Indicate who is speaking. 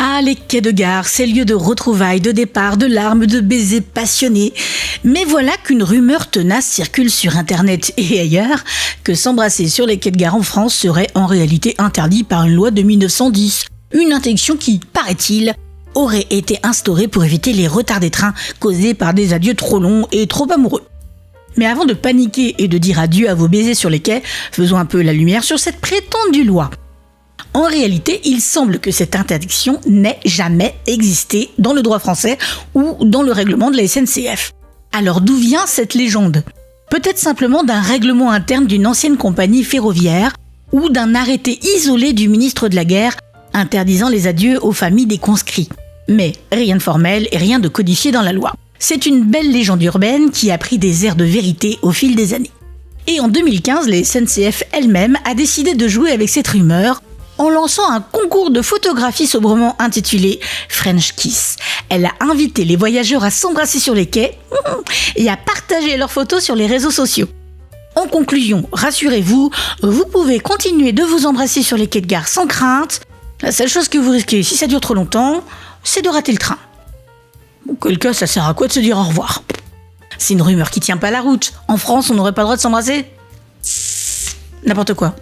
Speaker 1: Ah, les quais de gare, ces lieux de retrouvailles, de départ, de larmes, de baisers passionnés. Mais voilà qu'une rumeur tenace circule sur Internet et ailleurs, que s'embrasser sur les quais de gare en France serait en réalité interdit par une loi de 1910. Une interdiction qui, paraît-il, aurait été instaurée pour éviter les retards des trains causés par des adieux trop longs et trop amoureux. Mais avant de paniquer et de dire adieu à vos baisers sur les quais, faisons un peu la lumière sur cette prétendue loi. En réalité, il semble que cette interdiction n'ait jamais existé dans le droit français ou dans le règlement de la SNCF. Alors d'où vient cette légende ? Peut-être simplement d'un règlement interne d'une ancienne compagnie ferroviaire ou d'un arrêté isolé du ministre de la Guerre interdisant les adieux aux familles des conscrits. Mais rien de formel et rien de codifié dans la loi. C'est une belle légende urbaine qui a pris des airs de vérité au fil des années. Et en 2015, la SNCF elle-même a décidé de jouer avec cette rumeur en lançant un concours de photographie sobrement intitulé French Kiss. Elle a invité les voyageurs à s'embrasser sur les quais et à partager leurs photos sur les réseaux sociaux. En conclusion, rassurez-vous, vous pouvez continuer de vous embrasser sur les quais de gare sans crainte. La seule chose que vous risquez, si ça dure trop longtemps, c'est de rater le train. Auquel cas, ça sert à quoi de se dire au revoir ? C'est une rumeur qui tient pas la route. En France, on n'aurait pas le droit de s'embrasser ? N'importe quoi.